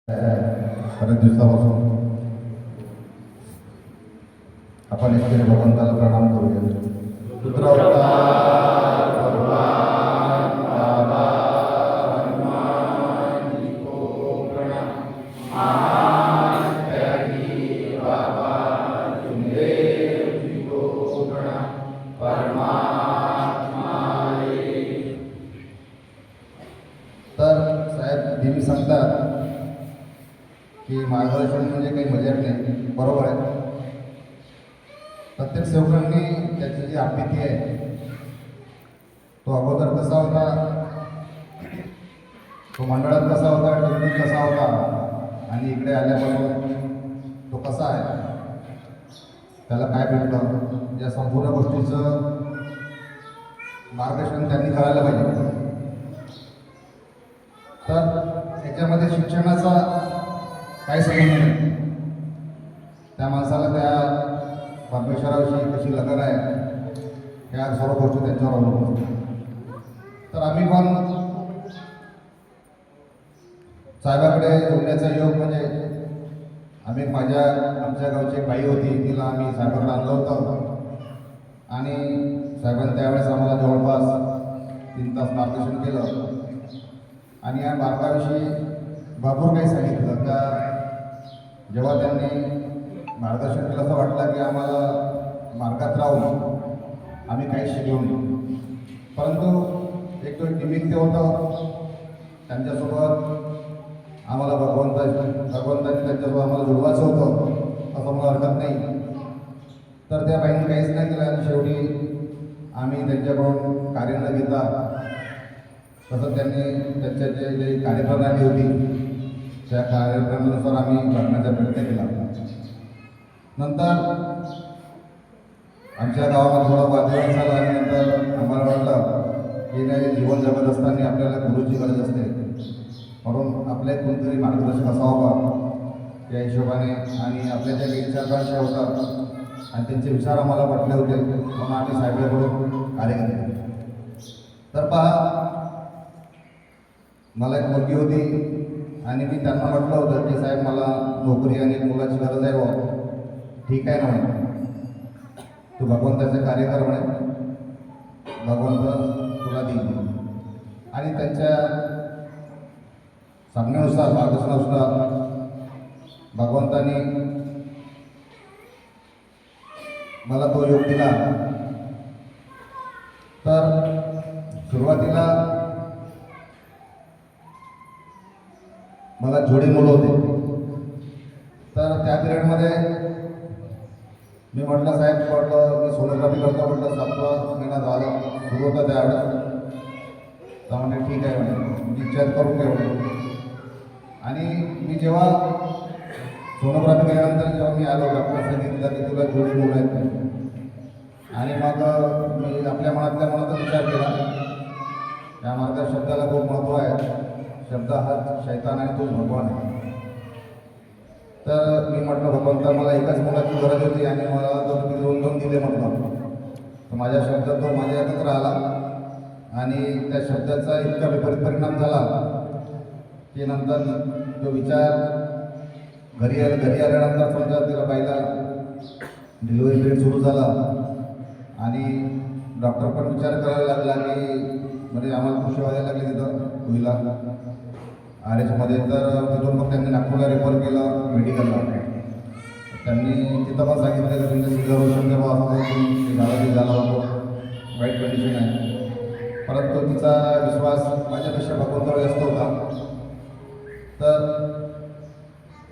बरेच दिवसापासून आपण इकडे भगवंताला प्रणाम करूया. पुत्र तर साहेब नेहमी सांगतात की मार्गदर्शन म्हणजे काही मजाक नाही. बरोबर आहे. प्रत्येक सेवकांनी त्याची जी आपत्ती आहे तो अगोदर कसा होता, तो मंडळात कसा होता, टीव्हीत कसा होता आणि इकडे आल्यापासून तो कसा आहे, त्याला काय भेटलं, या संपूर्ण गोष्टीचं मार्गदर्शन त्यांनी करायला पाहिजे. तर याच्यामध्ये शिक्षणाचा काही संबंध नाही. त्या माणसाला त्या परमेश्वराविषयी कशी लगन आहे या सर्व गोष्टी त्यांच्यावर अवलंबून असतात. तर आम्ही पण साहेबाकडे जोडण्याचा योग म्हणजे आम्ही आमच्या गावची बाई होती, तिला आम्ही साहेबांना आणलं होतं आणि साहेबांनी त्यावेळेस आम्हाला जवळपास 3 तास मार्गदर्शन केलं आणि या मार्गाविषयी भरपूर काही सांगितलं. का जेव्हा त्यांनी मार्गदर्शन केलं असं वाटलं की आम्हाला मार्गात राहून आम्ही काही शिकलो नाही, परंतु एक निमित्त होतं त्यांच्यासोबत आम्हाला भगवंतांनी त्यांच्यासोबत आम्हाला जुळवायचं होतं असं मला हरकत नाही. तर त्या बाईंनी काहीच नाही केलं आणि शेवटी आम्ही त्यांच्याकडून कार्य न घेता तसं त्यांनी त्यांच्या जे कार्यप्रणाली होती त्या कार्यक्रमानुसार आम्ही करण्याचा प्रयत्न केला. नंतर आमच्या गावामध्ये थोडं वातावरण झालं आणि नंतर आम्हाला वाटलं की नाही, जीवन जगत असताना आपल्याला गुरुची गरज असते, म्हणून आपल्या कोणतरी मार्गदर्शक असावं या हिशोबाने. आणि आपल्या ज्या काही विचारधारा होतात आणि त्यांचे विचार आम्हाला पटले होते म्हणून आम्ही साहेबांकडून कार्य केले. तर पहा, मला एक मुलगी होती आणि मी त्यांना म्हटलं होतं की साहेब मला नोकरी आणि मुलाची गरज आहे बा. ठीक आहे ना म्हणे, तू भगवंताचे कार्य कर म्हणे, भगवंत तुला देईल. आणि त्यांच्या सांगण्यानुसार मार्गदर्शनानुसार भगवंतानी मला तो योग दिला. तर सुरुवातीला मला जोडी मुलं होते. तर त्या पिरियडमध्ये मी म्हटलं साहेब, म्हटलं मी सोनोग्राफी करतो, म्हटलं 7वा महिना झाला सुरू होता त्यावेळेस. तर म्हणजे ठीक आहे म्हणे, मी चेक करून घेऊ. आणि मी जेव्हा सोनोग्राफी केल्यानंतर जेव्हा मी आलो, डॉक्टर सांगितलं की तुला जोडी मुलं आहेत. आणि मग मी आपल्या मनातच विचार केला, या माझ्या शब्दाला खूप महत्त्व आहे. शब्द हा शैतान आहे, तोच भगवान आहे. तर मी म्हटलं भगवंता मला एकाच मुलाची गरज होती आणि मला जर मी 2 दिले म्हटलं तर माझ्या शब्दात तो माझ्या हातात राहिला. आणि त्या शब्दाचा इतका विपरीत परिणाम झाला की नंतर तो विचार घरी आल्यानंतर समजा तिला बाईला डिलिव्हरी पिरियड सुरू झाला आणि डॉक्टर पण विचार करायला लागला की म्हणजे आम्हाला खुशी व्हायला लागली तिथं होईला RHमध्ये. तर तिथून मग त्यांनी नागपूरला रेफर केलं मेडिकलला. त्यांनी तिथं पण सांगितलं की तुमचं सिझर होऊ शकते बा, असं झाला होतो, वाईट कंडिशन आहे. परंतु तिचा विश्वास माझ्यापेक्षा भगवंतावर जास्त होता. तर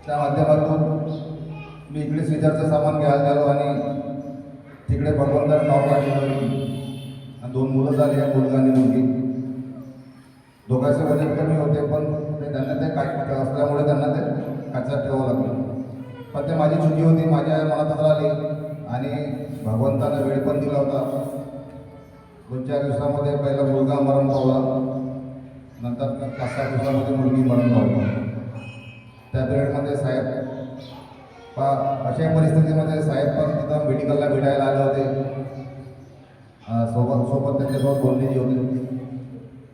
त्या माध्यमातून मी इकडे सिझरचं सामान घ्यायला गेलो आणि तिकडे भगवंताने नॉर्मल आणि 2 मुलं झाली, एक मुलगा आणि मुलगी. दोघांचे वजन कमी होते, पण त्यांना ते काट असल्यामुळे त्यांना ते काचात ठेवावं लागलं. पण ते माझी चुकी होती, माझ्या मनातच राहिली. आणि भगवंतानं वेळ पण दिला होता. 2-4 दिवसामध्ये पहिला मुलगा मरण पावला, नंतर 5-6 दिवसामध्ये मुलगी मरण पावली. त्या पिरियडमध्ये साहेब अशा परिस्थितीमध्ये साहेब पण तिथं मेडिकलला भेटायला आले होते. सोबत त्यांच्यासोबत बोललेली होती.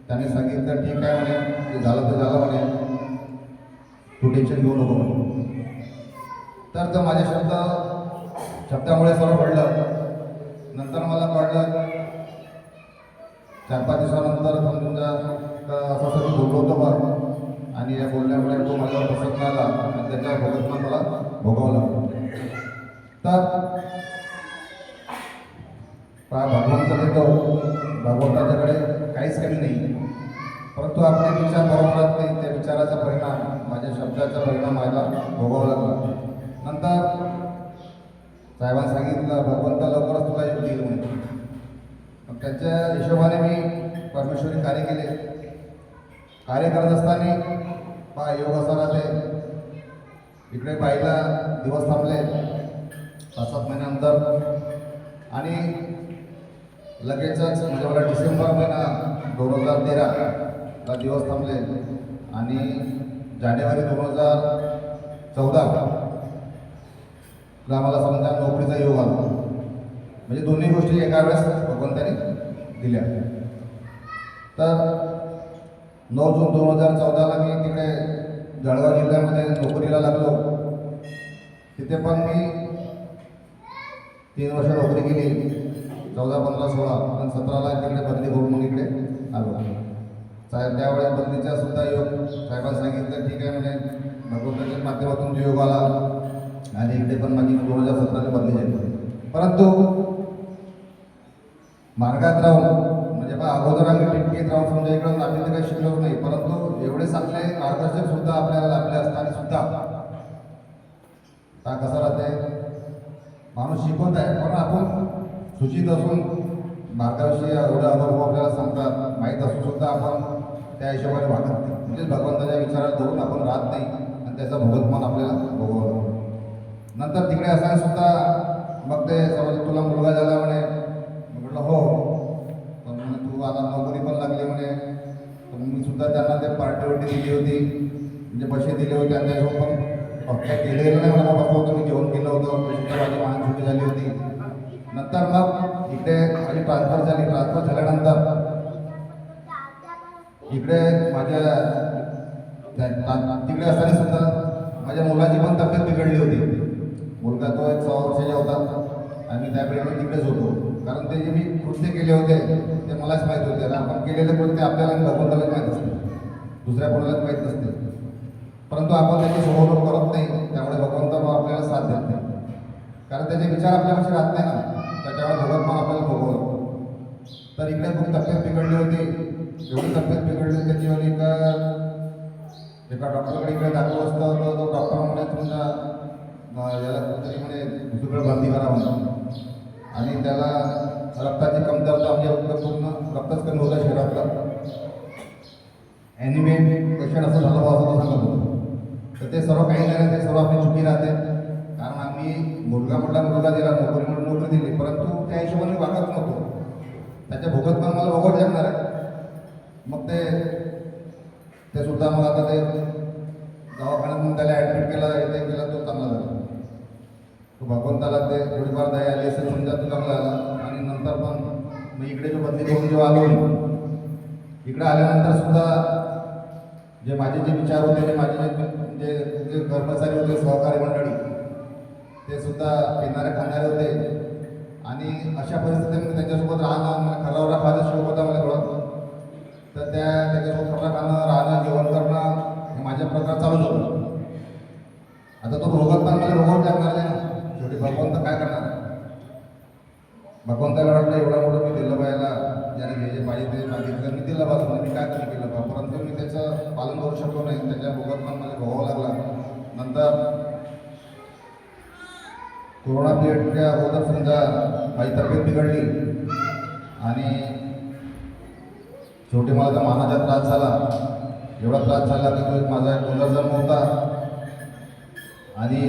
त्यांनी सांगितलं ठीक आहे म्हणे, ते झालं तर झालं म्हणे, तू टेन्शन घेऊ नको म्हणून. तर तो माझे शब्दामुळे सर्व घडलं. नंतर मला कळलं 4-5 दिवसानंतर तुमच्या असं मी बोललो होतो बा, आणि या बोलण्यामुळे तो माझ्यावर प्रसन्न आला आणि त्याच्या भोगतपण मला भोगावं लागलं. तर भगवंत देतो, भगवंताच्याकडे काहीच कमी नाही, परंतु आपले विचार बरोबर नाही. त्या विचाराचा परिणाम, माझ्या शब्दाचा परिणाम मला भोगावा लागला. नंतर साहेबांनी सांगितलं भगवंत लवकरच तुला योग देईल म्हणून. मग त्याच्या हिशोबाने मी परमेश्वरी कार्य केले. कार्य करत असताना योग असा राहते. इकडे बाईला दिवस थांबले 5-7 महिन्यानंतर, आणि लगेचच म्हणजे मला डिसेंबर महिना 2013ला दिवस थांबले, आणि जानेवारी 2014 ला मला समजा नोकरीचा योग आला. म्हणजे दोन्ही गोष्टी एका वेळेस भगवंताने दिल्या. तर 9 जून 2014ला मी तिकडे जळगाव जिल्ह्यामध्ये नोकरीला लागलो. तिथे पण मी 3 वर्ष नोकरी केली. 14, 15, 16 आणि 17ला तिकडे बदली करून मग इकडे आलो. त्यावेळेस बदलीचा सुद्धा योग साहेबांनी सांगितलं ठीक आहे म्हणजे भगवंताच्या माध्यमातून जो योग आला, आणि इकडे पण माझी 2017ला बदली झाली. परंतु मार्गात राहून म्हणजे अगोदर आम्ही टिटकीत राहून समजा इकडून आम्ही तर काही शिकलोच नाही, परंतु एवढे चांगले मार्गदर्शक सुद्धा आपल्याला लाभले असताना सुद्धा का कसं राहते, माणूस शिकवत आहे पण आपण सूचित असून मार्गाविषयी एवढा अनुभव आपल्याला सांगतात माहीत असून सुद्धा आपण त्या हिशोबाने वागत नाही. म्हणजे भगवंताच्या विचारात धरून आपण राहत नाही आणि त्याचा भोगतमान आपल्याला भोगावं लागतं. नंतर तिकडे असताना सुद्धा मग ते समज तुला मुलगा झाला म्हणे. म्हटलं हो, पण म्हणे तू आता नोकरी पण लागली म्हणे. तर मी सुद्धा त्यांना ते पार्टी दिली होती, म्हणजे पैसे दिले होते, आणि त्याच्यावर पण काय केलेलं नाही मला बसलं होतं. मी जेवण केलं होतं, सुद्धा माझी मान सुट्टी झाली होती. नंतर मग इकडे माझी ट्रान्सफर झाली. ट्रान्सफर झाल्यानंतर इकडे माझ्या तिकडे असताना सुद्धा माझ्या मुलाची पण तब्येत बिघडली होती. मुलगा तो 1 6 वर्षाचा होता आणि त्यावेळी मी तिकडेच होतो. कारण ते जे मी कृत्य केले होते ते मलाच माहीत होते. आणि आपण केलेले कृत्य आपल्याला भगवंतालाच माहीत असते, दुसऱ्या कोणालाच माहीत नसते. परंतु आपण त्याची सोडवणूक करत नाही, त्यामुळे भगवंत आपल्याला साथ देत नाही. कारण त्याचे विचार आपल्यापाशी राहत नाही ना, त्याच्यामुळे भगवंत आपल्याला भोगवलं. तर इकडे खूप तब्येत बिघडली होती. एवढी तब्येत बिघडली त्याची वाली का एका डॉक्टरकडे इकडे दाखल असतं, तो डॉक्टर म्हणे तुमच्या याला कुठेतरी म्हणे दुसरीकडे भरती करा म्हणून. आणि त्याला रक्ताची कमतरता म्हणजे पूर्ण रक्तच कमी होतं शरीरातलं, ॲनिमिक पेशंट असं झालं असं तो सांगत होतं. तर ते सर्व काही नाही, ते सर्व आपली चुकी राहते. कारण आम्ही मुलगा दिला, नोकरी म्हणून नोकरी दिली, परंतु त्या हिशोबाने वागत नव्हतो. त्याच्या भोगत पण मला भोगत लागणार आहे. मग ते सुद्धा मग आता ते दवाखान्यात मग त्याला ॲडमिट केला, इथे केला, तो चांगला झाला. तो भगवंताला ते थोडीफार दया आली असेल समजा, तो चांगला झाला. आणि नंतर पण मी इकडे जो बदली करून जेव्हा आलो, इकडे आल्यानंतर सुद्धा जे माझे जे विचार होते, जे माझे जे कर्मचारी होते, सहकारी मंडळी, ते सुद्धा पिणारे खाणारे होते. आणि अशा परिस्थितीमध्ये त्यांच्यासोबत राहणं, मला खरावरा खायचा शौक होता मला थोडा. तर त्याच्यासोबत खरा खाणं, राहणं, जेवण करणं हे माझ्या प्रकार चालूच होतं. आता तो भोगत पण मला भोगत लागणार नाही ना, शेवटी भगवंत काय करणार. भगवंताला वाटलं एवढा मोठं मी दिलं पाहिला, ज्याने जे पाहिजे ते मागितलं मी दिलं पाहिजे, मी काय कमी केलं पाहिजे, परंतु मी त्याचं पालन करू शकलो नाही. त्याच्या भोगत पण मला भोगावं लागला. नंतर कोरोना पिरियडच्या अगोदर समजा माझी तब्येत बिघडली, आणि शेवटी मला तर मानाचा त्रास झाला. एवढा त्रास झाला की तो माझा एक पुनर्जन्म होता. आणि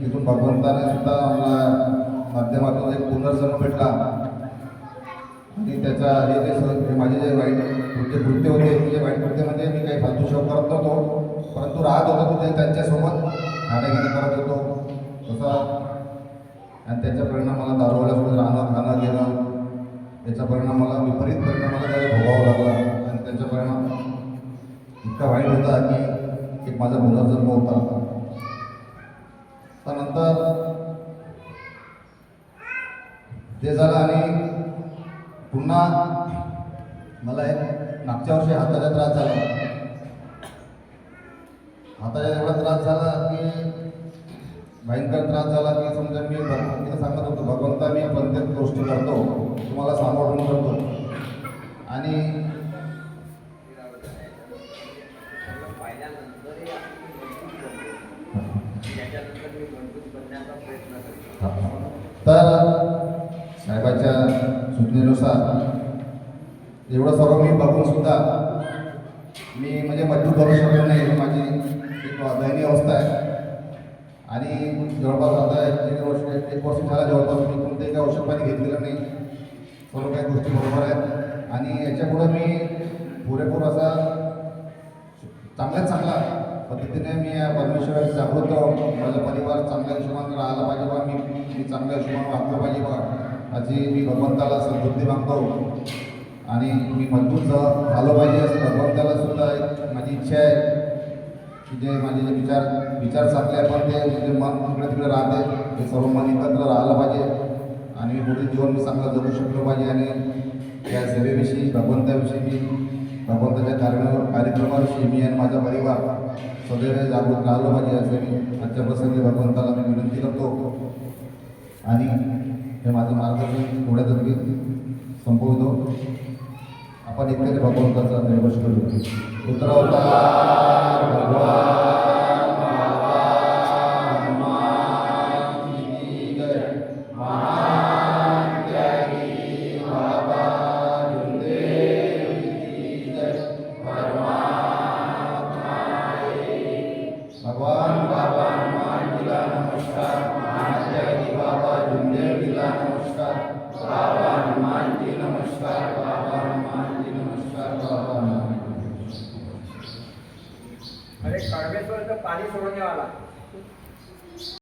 तिथून भगवंताने सुद्धा मला माध्यमातून एक पुनर्जन्म भेटला. आणि त्याचा हे माझे जे वाईट कृत्य होते, म्हणजे वाईट कृत्य म्हणजे मी काही फालतू शोक करत नव्हतो, परंतु राहत होतो तिथे त्यांच्यासोबत खाणेपिणे करत होतो तसा. आणि त्याचा परिणाम मला दारूवाल्यासोबत राहणं, खाणं, घेणं, त्याचा परिणाम मला विपरीत परिणाम मला त्याला भोगावा लागला. आणि त्याचा परिणाम इतका वाईट होता की एक माझा पुनर्जन्म होता. त्यानंतर ते झालं आणि पुन्हा मला एक मागच्या वर्षी हाताचा त्रास झाला. हाताचा एवढा त्रास झाला की भयंकर त्रास झाला की समजा मी भगवंताला सांगत होतो, भगवंता मी प्रत्येक गोष्टी करतो, तुम्हाला सांभाळून करतो. आणि तर साहेबाच्या सूचनेनुसार एवढं सर्व मी बघून सुद्धा मी म्हणजे मजबूत करू शकलो नाही. माझी एक दयनीय अवस्था आहे. आणि जवळपास आता एक वर्ष झाला जवळपास मी कोणतेही काही औषध पाणी घेतलेलं नाही. सर्व काही गोष्टी बरोबर आहेत. आणि याच्यापुढं मी पुरेपूर असा चांगला पद्धतीने मी या परमेश्वराची जागृत राहून माझा परिवार चांगल्या हिशोबाने राहिला पाहिजे बा, मी चांगल्या हिशोबाने वागलं पाहिजे बा, अशी मी भगवंताला सद्बुद्धी मागतो. आणि मी मजबूत झालो पाहिजे असं भगवंताला सुद्धा एक माझी इच्छा आहे की जे माझे जे विचार चांगले आहे पण ते म्हणजे मन इकडे तिकडे राहते, ते सर्व मन एकत्र राहिलं पाहिजे. आणि मी पुढील जीवन मी चांगलं जगू शकलो पाहिजे. आणि या सेवेविषयी भगवंताविषयी मी भगवंताच्या कार्यक्रमाविषयी मी आणि माझा परिवार सदैव जागृत राहिलो पाहिजे असे मी आजच्या प्रसंगी भगवंताला मी विनंती करतो. आणि हे माझं मार्गदर्शन थोड्यातच मी संपवतो. आपण एकट्याने भगवंताचा निर्वश करू. उतरवतार भगवान भगवान बाबा हनुमानजीला नमस्कार. महात्यागी बाबा जुंदेवजीला नमस्कार. बाबा हनुमानजी नमस्कार. बाबा हनुमानजी नमस्कार. बाबा हनुमानजी. अरे कडवेश्वरचं पाणी सोडण्यावाला